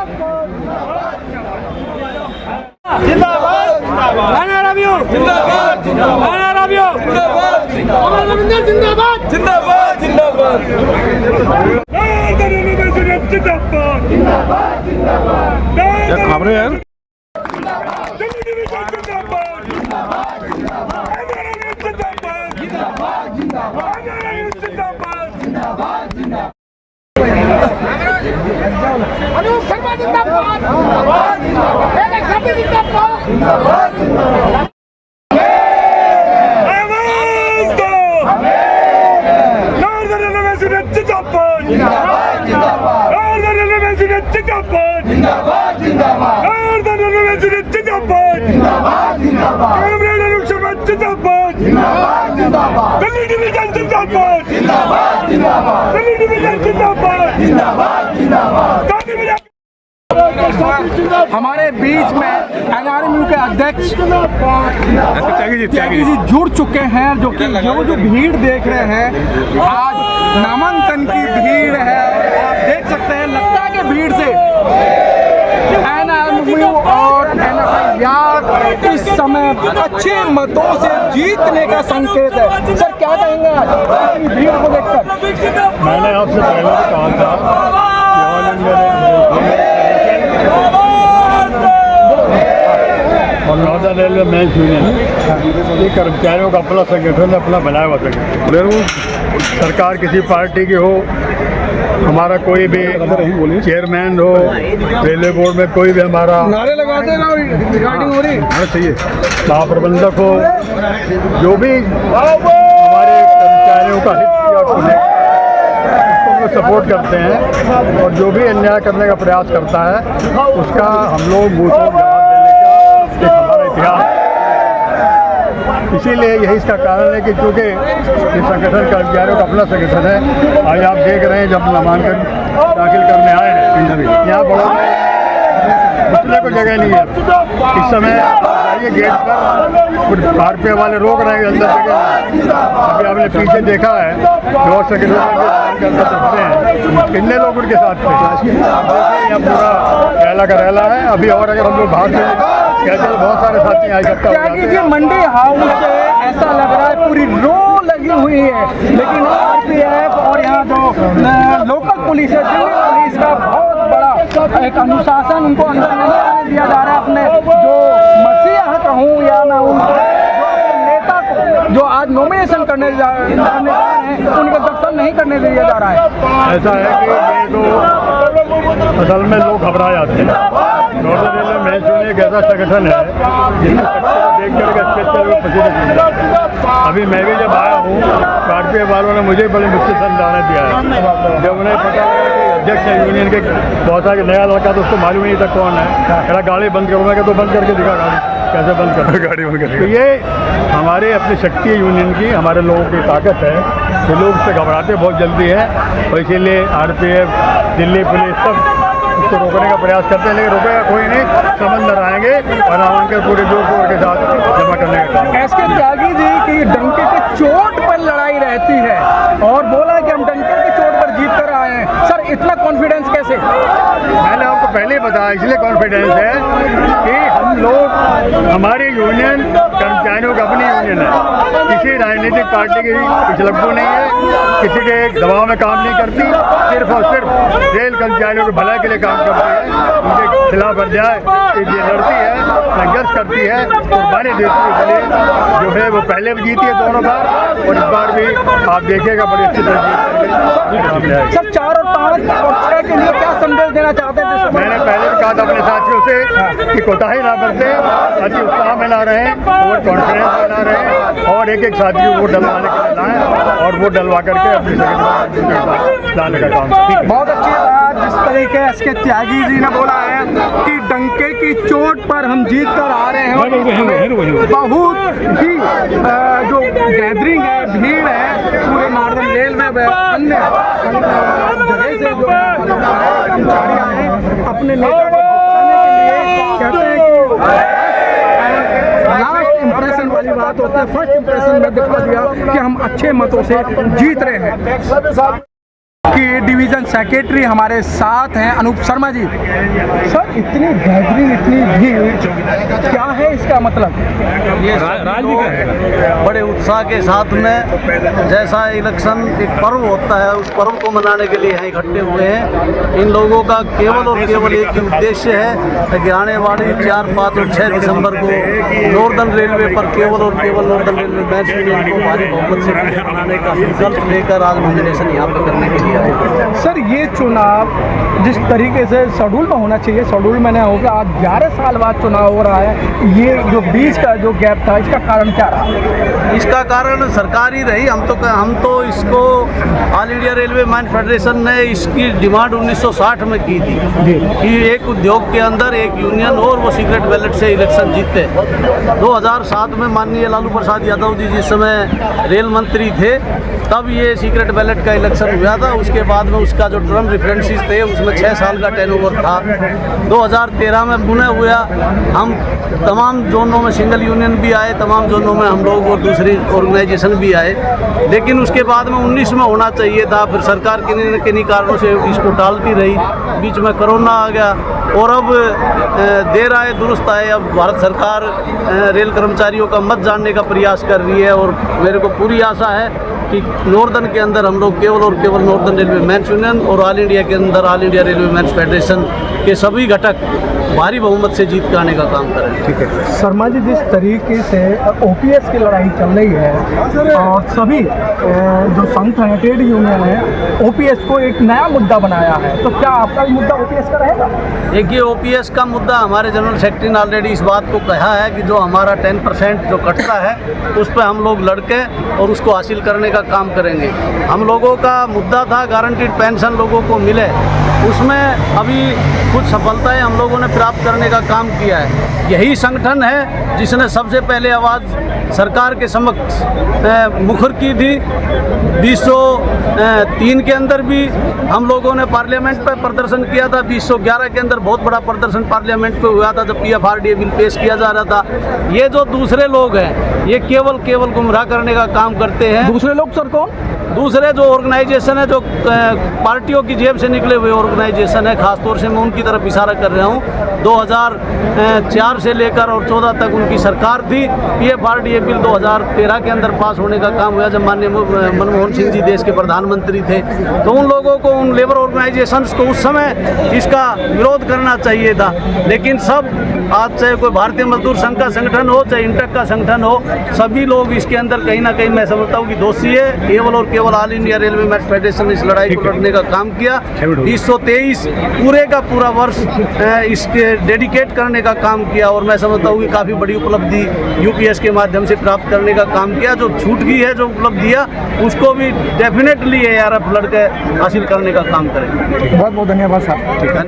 जिंदाबाद जिंदाबाद जिंदाबाद जिंदाबाद जिंदाबाद क्या खबरें यार। अनूप शर्मा जिंदाबाद हमारे बीच में NRMU के अध्यक्ष त्यागी जी जुड़ चुके हैं, जो कि जो भीड़ देख रहे हैं आज नामांकन की भीड़ है। आप देख सकते हैं, लगता है कि भीड़ से NRMU और NFI इस समय अच्छे मतों से जीतने का संकेत है। सर क्या कहेंगे आज भीड़ को देखकर? मैंने आपसे पहले भी कहा था और नॉर्दर्न रेलवे मेंस यूनियन ये कर्मचारियों का अपना संगठन है, अपना बनाया हुआ संगठन। सरकार किसी पार्टी की हो, हमारा कोई भी चेयरमैन हो, रेलवे बोर्ड में कोई भी हमारा नारे लगाते ना रिकॉर्डिंग हो रही चाहिए, महाप्रबंधक हो, जो भी हमारे कर्मचारियों का हित सपोर्ट करते हैं और जो भी अन्याय करने का प्रयास करता है उसका हम लोग मुँह जवाब देने का एक हमारा इतिहास है। इसीलिए यही इसका कारण है कि चूँकि ये संगठन कर्मचारियों का अपना संगठन है। आज आप देख रहे हैं जब नामांकन दाखिल करने आए हैं यहाँ बड़ों में घुसने को जगह नहीं है। इस समय ये गेट पर RPF वाले रोक रहे हैं अंदर जगह। अभी आपने पीछे देखा है जो संगठन के अंदर चलते हैं, कितने लोग उनके साथ थे। यहाँ पूरा रेला का रेला है। अभी और अगर हम लोग बाहर से कहते हैं बहुत सारे साथी आ सकते हैं। मंडी हाउस से ऐसा लग रहा है पूरी रो लगी हुई है, लेकिन RPF और यहाँ जो लोकल पुलिस है, दिल्ली पुलिस का बहुत बड़ा एक अनुशासन उनको अंदर नहीं आने दिया जा रहा है। अपने जो मसीहा कहूँ या ना उनको नेता को जो आज नॉमिनेशन करने जा रहे हैं उनके दर्शन नहीं करने दिया जा रहा है। ऐसा है कि ये तो असल में लोग घबरा जाते हैं। नॉर्दर्न रेलवे मेंस यूनियन एक ऐसा संगठन है जिसमें देख करके पसीने। अभी मैं भी जब आया हूँ RPF वालों ने मुझे बड़े मुश्किल से समझाने दिया है। जब उन्हें पता लगा कि अध्यक्ष है यूनियन के बहुत सारे नया लड़का, तो उसको मालूम ही नहीं था कौन है। मेरा गाड़ी बंद करूँगा तो बंद करके दिखा गाड़ी कैसे बंद कर गाड़ी बंद कर। तो ये हमारे अपनी शक्ति है यूनियन की, हमारे लोगों की ताकत है कि लोग उससे घबराते बहुत जल्दी है और इसीलिए RPF दिल्ली पुलिस सब उसको रोकने का प्रयास करते हैं, लेकिन रोकेगा कोई नहीं। समंदर आएंगे और नामांकन पूरे जोर शोर के साथ जमा करने का काम। SK त्यागी जी की डंके की चोट पर लड़ाई रहती है और बोला कि हम डंके की चोट पर जीत कर आए हैं। सर इतना कॉन्फिडेंस कैसे? मैंने आपको पहले बताया, इसलिए कॉन्फिडेंस है कि हम लोग, हमारी यूनियन कर्मचारियों का अपनी यूनियन है, किसी राजनीतिक पार्टी की पिछलग्गू नहीं है, किसी के दबाव में काम नहीं करती, सिर्फ और सिर्फ रेल कर्मचारियों के भलाई के लिए काम करती है। उनके खिलाफ अन्याय ये लड़ती है, संघर्ष करती है, कुर्बानी देती है। इसलिए जो है वो पहले भी जीती है दोनों बार और इस बार भी आप देखिएगा बड़ी अच्छी तरह। सर 4 और 5 और 6 के लिए क्या संदेश देना चाहते हैं? मैंने पहले भी कहा था अपने साथियों से कि कोताही ना बरते, अति उत्साह में ना रहें, ओवर कॉन्फिडेंस में ना रहें और एक साथी को वोट डलवाने के लिए लाएं और वोट डलवा करके अपनी संगठन लाने का काम। बहुत अच्छी बात जिस तरीके SK त्यागी जी ने बोला है कि डंके की चोट पर हम जीत कर आ रहे हैं। बहुत ही जो गैदरिंग है, भीड़ है पूरे नॉर्दर्न रेलवे में, अन्य जगह से जो कर्मचारी आए हैं अपने नेता को जिताने के लिए। कहते हैं कि लास्ट इंप्रेशन वाली बात होती है, फर्स्ट इंप्रेशन में दिखा दिया कि हम अच्छे मतों से जीत रहे हैं। कि डिवीज़न सेक्रेटरी हमारे साथ हैं अनूप शर्मा जी। सर, इतनी गैदरिंग, इतनी भीड़, क्या है इसका मतलब? ये बड़े उत्साह के साथ में, जैसा इलेक्शन एक पर्व होता है, उस पर्व को मनाने के लिए यहाँ इकट्ठे हुए हैं। इन लोगों का केवल और केवल एक ही उद्देश्य है कि आने वाली 4, 5 और 6 दिसंबर को नॉर्दर्न रेलवे पर केवल और केवल नॉर्दर्न रेलवे मैच यूनियन को भारी बहुमत से विजय बनाने का संकल्प लेकर आज नॉमिनेशन यहाँ पर करने के लिए आए। सर, ये चुनाव जिस तरीके से शेड्यूल में होना चाहिए, शेड्यूल में नहीं होगा, आज 11 साल बाद चुनाव हो रहा है। ये जो बीच का जो गैप था, इसका कारण क्या रहा? इसका कारण सरकार ही रही। हम तो इसको all India railway man federation ने इसकी डिमांड 1960 में की थी कि एक उद्योग के अंदर एक यूनियन और वो सीक्रेट बैलेट से इलेक्शन जीते। 2007 में माननीय लालू प्रसाद यादव जी जिस समय रेल मंत्री थे, तब ये सीक्रेट बैलेट का इलेक्शन हुआ था। उसके बाद में उसका जो टर्म रेफरेंसेस थे, उसमें 6 साल का टेनओवर था। 2013 में पुनः हुआ। हम तमाम जोनों में सिंगल यूनियन भी आए, तमाम जोनों में हम लोग और दूसरी ऑर्गेनाइजेशन भी आए, लेकिन उसके बाद में 19 में होना चाहिए था। फिर सरकार किन्हीं कारणों से इसको टालती रही। बीच में कोरोना आ गया और अब देर आए दुरुस्त आए। अब भारत सरकार रेल कर्मचारियों का मत जानने का प्रयास कर रही है और मेरे को पूरी आशा है कि नॉर्दर्न के अंदर हम लोग केवल और केवल नॉर्दर्न रेलवे मैन्स यूनियन और ऑल इंडिया के अंदर all India railway men's federation के सभी घटक भारी बहुमत से जीत के आने का काम करें। ठीक है शर्मा जी, जिस तरीके से ओपीएस की लड़ाई चल रही है और सभी जो संघ हैं, ट्रेड यूनियन है, ओपीएस को एक नया मुद्दा बनाया है, तो क्या आपका भी मुद्दा ओपीएस का रहेगा? देखिए, ओपीएस का मुद्दा हमारे जनरल सेक्रेटरी ने ऑलरेडी इस बात को कहा है कि जो हमारा 10% जो कटता है उस पर हम लोग लड़के और उसको हासिल करने का काम करेंगे। हम लोगों का मुद्दा था गारंटीड पेंशन लोगों को मिले, उसमें अभी कुछ सफलताएं हम लोगों ने प्राप्त करने का काम किया है। यही संगठन है जिसने सबसे पहले आवाज़ सरकार के समक्ष मुखर की थी। 2003 के अंदर भी हम लोगों ने पार्लियामेंट पर प्रदर्शन किया था। 2011 के अंदर बहुत बड़ा प्रदर्शन पार्लियामेंट पे हुआ था जब पीएफआरडीए बिल पेश किया जा रहा था। ये जो दूसरे लोग हैं, ये केवल गुमराह करने का काम करते हैं। दूसरे लोग सर कौन? दूसरे जो ऑर्गेनाइजेशन है, जो पार्टियों की जेब से निकले हुए ऑर्गेनाइजेशन है, खासतौर से मैं उनकी तरफ इशारा कर रहा हूँ। 2004 से लेकर और 14 तक उनकी सरकार थी। पीएफआरडीए बिल 2013 के अंदर पास होने का काम हुआ जब माननीय मनमोहन सिंह जी देश के प्रधानमंत्री थे। तो उन लोगों को, उन लेबर ऑर्गेनाइजेशंस को उस समय इसका विरोध करना चाहिए था, लेकिन सब आज चाहे कोई भारतीय मजदूर संघ का संगठन हो, चाहे इंटक का संगठन हो, सभी लोग इसके अंदर कहीं ना कहीं मैं समझता हूँ कि दोषी है। केवल और केवल all India railway men's federation ने इस लड़ाई को लड़ने का काम किया। 2023 पूरे का पूरा वर्ष इसके डेडिकेट करने का काम किया और मैं समझता हूँ कि काफ़ी बड़ी उपलब्धि यूपीएस के माध्यम से प्राप्त करने का काम किया। जो छूट गई है, जो उपलब्धियाँ, उसको भी डेफिनेटली ARF लड़के हासिल करने का काम करेंगे। बहुत बहुत धन्यवाद साहब। ठीक है।